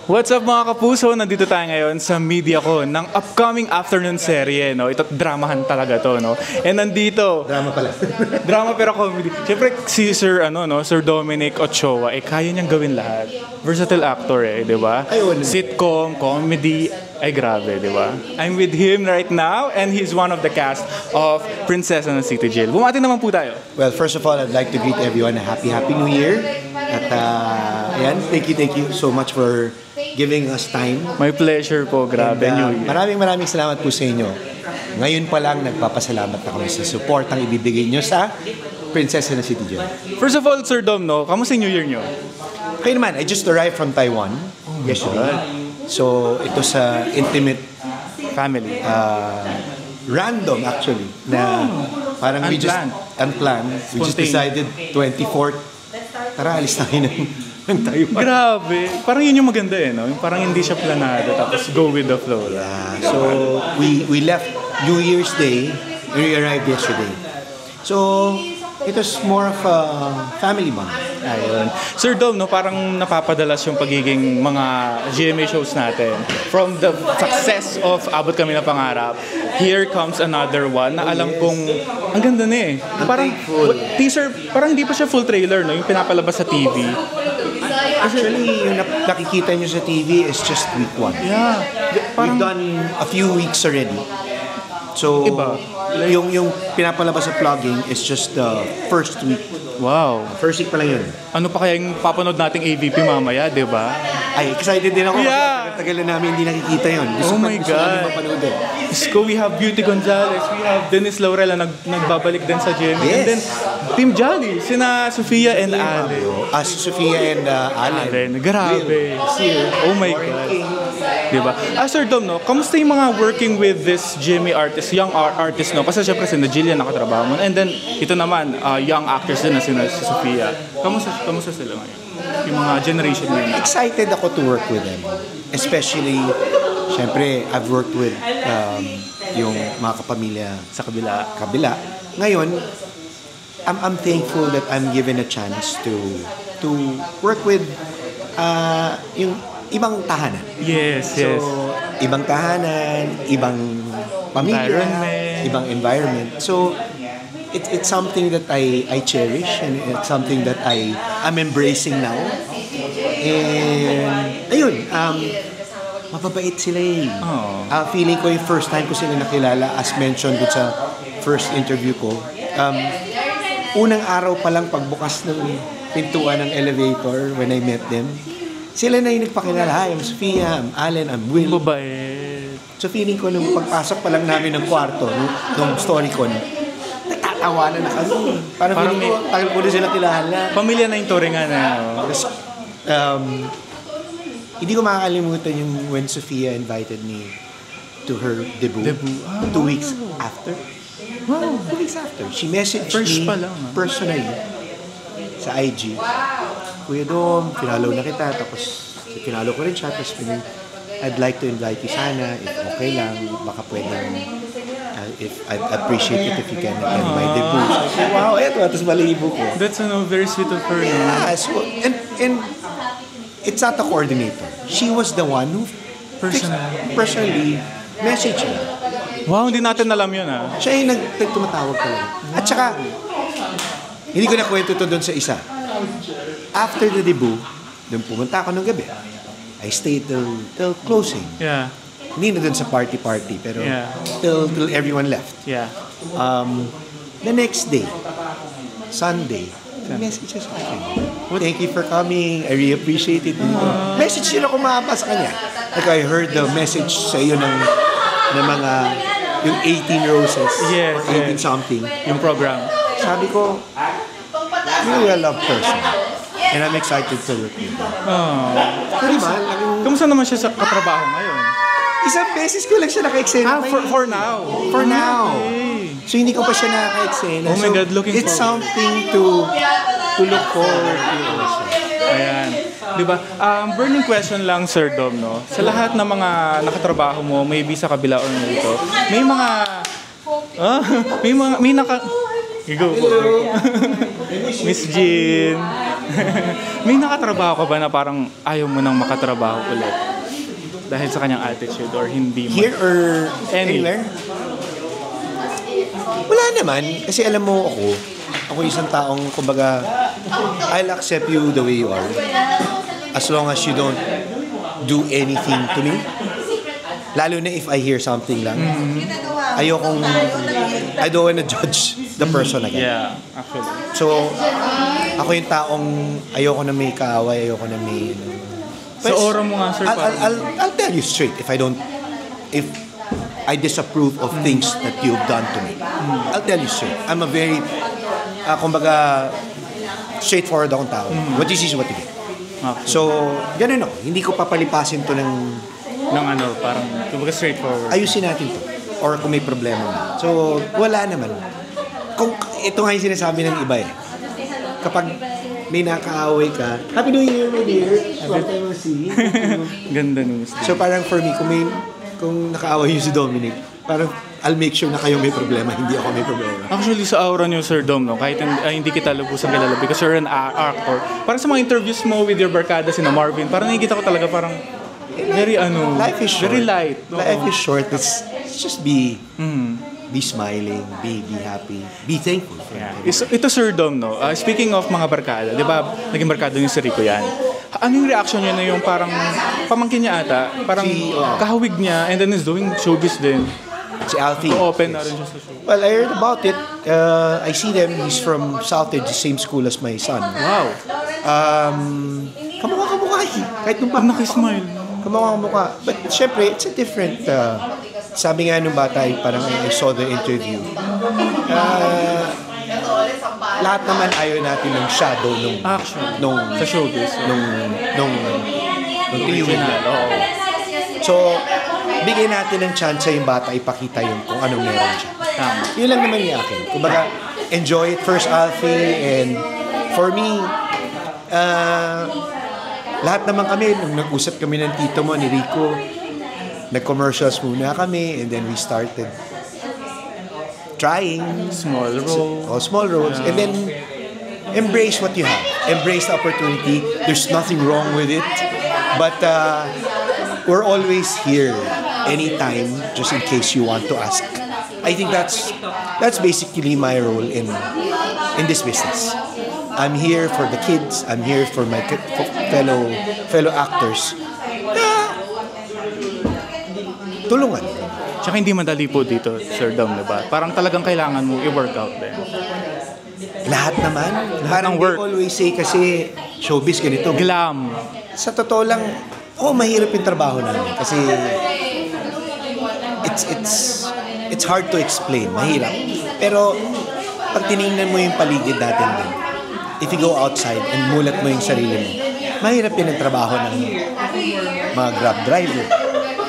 What's up mga kapuso? Nandito tayo ngayon sa media ko ng upcoming afternoon serye, no? Ito dramahan talaga to, no? And nandito, Drama pala. drama pero comedy. Siyempre si Sir Sir Dominic Ochoa, kaya niyang gawin lahat. Versatile actor di ba? Ayun. Sitcom, comedy, ay grabe, di ba? I'm with him right now and he's one of the cast of Princess ng City Jail. Bumati naman po tayo. Well, first of all, I'd like to greet everyone a happy New Year. At ayan, thank you so much for giving us time. My pleasure po, grabe. And, maraming salamat po sa inyo. Ngayon pa lang nagpapasalamat ako sa support ang ibibigay nyo sa Princess ng City Jail. First of all, Sir Dom, kamusta New Year nyo? Okay naman, I just arrived from Taiwan yesterday. So, ito sa intimate Family. random actually na parang unplanned. We just decided 24th tara alis tayo ng Taiwan. Grabe. Parang yun yung maganda no? Yung parang hindi siya planado tapos go with the flow. Yeah. So we left New Year's Day and we arrived yesterday. So it was more of a family bond. Ayun. Sir Dom, parang napapadalas yung pagiging mga GMA shows natin. From the success of Abot Kami na Pangarap, here comes another one na alam kong ang ganda na Parang teaser, parang hindi pa siya full trailer, no? Yung pinapalabas sa TV. Actually, yung nakikita nyo sa TV is just week 1. Yeah. We've done a few weeks already. So, Iba. Yung pinapalabas sa vlogging is just the first week. Wow. First week pa lang yun. Ano pa kaya yung papanood nating AVP mamaya, di ba? Ay, excited din ako. Yeah. Tagal na namin hindi nakikita yun. Gusto my gusto God. namin mapanood eh. So we have Beauty Gonzalez, we have Dennis Laurel na nagbabalik din sa GMA. Yes. And then Team Jolly, sina Sofia and Ale. Sofia and Allen. Grabe. Oh my God. Diba? Sir Dom, kamusta yung mga working with this GMA artist, young artist, Kasi syempre si Jillian nakatrabaho mo. And then, ito naman, young actors din na si Sofia. Kamusta sila ngayon? Yung mga generation ngayon. Excited ako to work with them. Especially, syempre, I've worked with yung mga kapamilya Sa kabila. Ngayon, I'm thankful that I'm given a chance to work with yung ibang tahanan. Yes. So, ibang tahanan, ibang pamilya, ibang environment. So, it's something that I cherish and it's something that I'm embracing now. And, ayun, mababait sila feeling ko yung first time ko sila nakilala, as mentioned dun sa first interview ko, unang araw pa lang pagbukas ng pintuan ng elevator when I met them, sila na yung nagpakilala. Hi, I'm Sofia, I'm Allen, I'm Will. Mabait. So feeling ko nung pagpasok pa lang namin ng kwarto, nung story ko, natatawanan na kami. Parang feeling ko, tagal ko na sila kilala. Pamilya na yung turingan Tapos, hindi ko makakalimutan yung when Sofia invited me to her debut. 2 weeks after. Wow, 2 weeks after. She messaged me personally sa IG. Kuya Dom, pinalo na kita, tapos pinalo ko rin siya, tapos I'd like to invite you sana, if okay lang, baka pwedeng, I'd appreciate it if you can attend my debut. So, wow, eto, tapos malibo ko. That's very sweet of her. Yeah, so, and it's not the coordinator. She was the one who personally messaged me. Wow, hindi natin alam yun Siya yung tumatawag ko lang. At saka, hindi ko na kwento to doon sa isa. After the debut, nung pumunta ako ng gabi, I stayed till closing. Yeah. Hindi na dun sa party, pero till everyone left. Yeah. The next day, Sunday, message siya sa akin. Thank you for coming. I really appreciate it. Message yun ako mahaba sa kanya. Like I heard the message sa iyo ng mga yung 18 Roses or 18 something. Yung program. Sabi ko, you're a love person. And I'm excited to work with you. Kamusta naman siya sa katrabaho ngayon? Isang beses ko lang siya naka-eksena. For now? For now. Okay. So hindi ko pa siya nakaka-eksena. Oh my God, looking it's something to look forward to also. Ayan. Diba? Burning question lang, Sir Dom, Sa lahat ng mga nakatrabaho mo, maybe sa kabila or dito, may mga... may naka... Go. Miss Jean. May nakatrabaho ka ba na parang ayaw mo nang makatrabaho ulit? Dahil sa kanyang attitude or hindi mo? Here or anywhere? Wala naman. Kasi alam mo ako isang taong, kumbaga, I'll accept you the way you are. As long as you don't do anything to me. Lalo na if I hear something lang. I don't wanna judge the person again. Yeah, actually. So, ako yung taong ayoko na may kaaway, ayoko na may... Sa aura mo nga, sir, I'll tell you straight if I disapprove of things that you've done to me. I'll tell you straight. I'm a very, kumbaga, straightforward akong tao. What you see is what you get. Okay. So, ganun ako. Hindi ko papalipasin to ng parang, kumbaga straightforward. ayusin natin to. Or kung may problema na. So, wala naman. Kung ito nga yung sinasabi ng iba kapag may nakaaway ka, Happy New Year, my dear. Long time no see. Ganda nung Mr. So parang for me, kung nakaaway yung si Dominic, parang I'll make sure na kayo may problema, hindi ako may problema. Actually, sa aura niyo, Sir Dom, no, kahit hindi kita lubusan kilala because you're an actor, parang sa mga interviews mo with your barkada, sina Marvin, parang nakikita ko talaga parang very life is short. very light. No? Life is short. Let's just be smiling, be happy, be thankful. Yeah. Ito, Sir Dom, no? Speaking of mga barkada, di ba, naging barkada yung si Rico yan. Ano yung reaction niya na yung parang pamangkin niya ata, parang kahawig niya and then is doing showbiz din. Si Alfie. Open na rin siya sa show. Well, I heard about it. I see them. He's from Southridge, the same school as my son. Wow. Kamukha kahit nung Nakismile. Kamukha. But syempre, it's a different... sabi nga nung bata, parang I saw the interview. Lahat naman ayaw natin ng shadow nung sa showbiz. nung tiyuhin na. So, bigyan natin ng chance yung bata ipakita yung kung anong meron siya. Yun lang naman yung akin. Kumbaga, enjoy it first, Alfie. And for me, lahat naman kami, nung nag-usap kami ng tito mo, ni Rico, nag-commercials muna kami, and then we started trying Small roles. And then embrace what you have. Embrace the opportunity. There's nothing wrong with it. But we're always here anytime, just in case you want to ask. I think that's basically my role in this business. I'm here for the kids. I'm here for my fellow actors. Tulungan. Tsaka hindi madali po dito, Sir Dom, diba? Parang talagang kailangan mo i-workout din. Lahat naman. Ng work. They always say kasi showbiz ganito. Glam. Sa totoo lang, mahirap yung trabaho namin. Kasi it's hard to explain. Mahirap. Pero pag tinignan mo yung paligid natin din, if you go outside and mulat mo yung sarili mo, mahirap din ang trabaho ng mga Grab driver.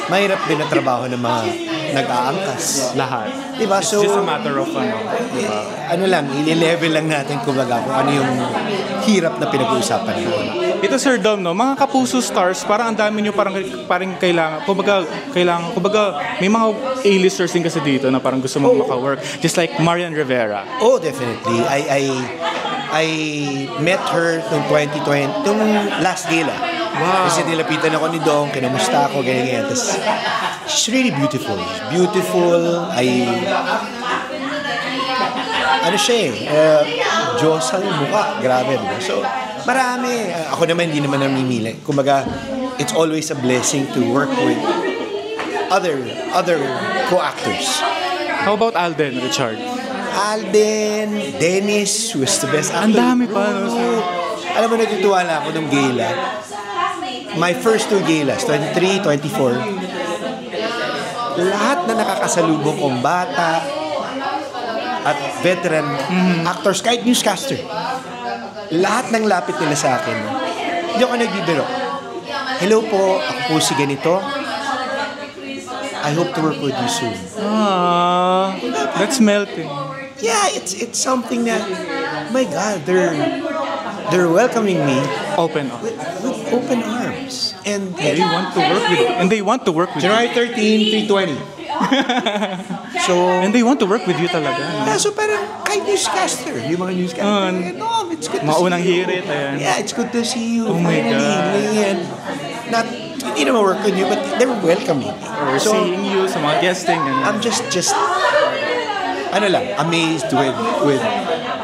Mahirap din ang trabaho ng mga nag-aangkas. Lahat. Diba? It's just a matter of diba? Ano lang, i-level lang natin kumbaga kung ano yung hirap na pinag-uusapan natin. Ito, Sir Dom, no, mga Kapuso stars, parang ang dami nyo parang kailangan, kumbaga may mga A-listers din kasi dito na parang gusto mong maka-work. Just like Marian Rivera. Oh, definitely. I met her noong 2020, noong last gala. Wow. Kasi nilapitan ako ni Dong, kinamusta ako, ganyan. Tapos, she's really beautiful. Beautiful. Ano siya Diyos ang mukha. Grabe, diba? So, marami. Ako naman, hindi naman namimili. Kumbaga, it's always a blessing to work with other co-actors. How about Alden, Richard? Alden, Dennis, who is the best actor. Ang dami pa, no? Alam mo, natutuwa na ako nung gala. My first two galas, 23, 24, lahat na nakakasalubong kong bata at veteran actors, kahit newscaster, lahat ng lapit nila sa akin. Hindi ako nagbibiro. Hello po, ako po si ganito. I hope to work with you soon. That's melting. Yeah, it's something that, my God, they're welcoming me with open arms. And they want to work with you. January 13, 3:20. So, And they want to work with you talaga. No? so parang kahit newscaster, yung mga newscaster, it's good to Maunang see you. hirit, ayan. Yeah, it's good to see you. Oh my Finally, God. ganyan. Not, hindi naman work with you, but they're welcoming me. Or seeing you sa mga guesting. Ganun. I'm just ano lang, amazed with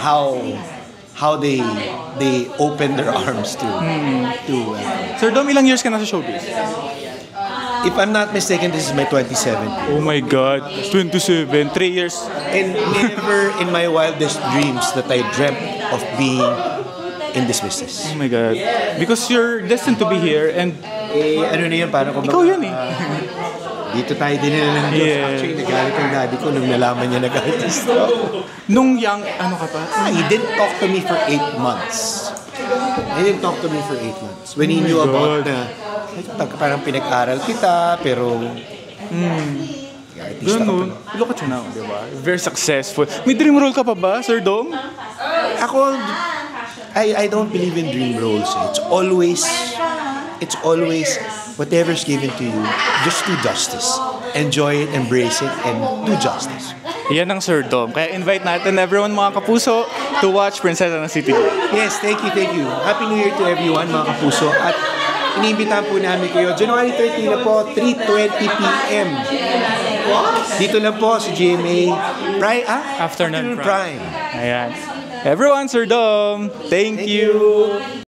how they open their arms to Sir Dom, ilang years ka na sa showbiz? if I'm not mistaken, this is my 27th. Oh my God, 27, 3 years. And never in my wildest dreams that I dreamt of being in this business. Oh my God. Because you're destined to be here and Ano na yun, parang kung ikaw yan eh. dito tayo dinala ng Diyos. Yeah. Actually, nagalit ang daddy ko nung nalaman niya nag-artist ako. Nung young, ano ka pa? He didn't talk to me for 8 months. He didn't talk to me for 8 months. When he knew about God. na, parang pinag-aral kita, pero artista ka Ganun. pa. Look at you now, di ba? Very successful. May dream role ka pa ba, Sir Dom? Ako, I don't believe in dream roles. It's always whatever's given to you, just do justice. Enjoy it, embrace it, and do justice. Yan ang Sir Dom. Kaya invite natin everyone, mga kapuso, to watch Prinsesa ng City. Yes, thank you, thank you. Happy New Year to everyone, mga kapuso. At iniimbitahan po namin kayo, January 13 na po, 3:20 p.m. Dito lang po sa GMA Afternoon Prime. Ayan. Everyone, Sir Dom, thank you.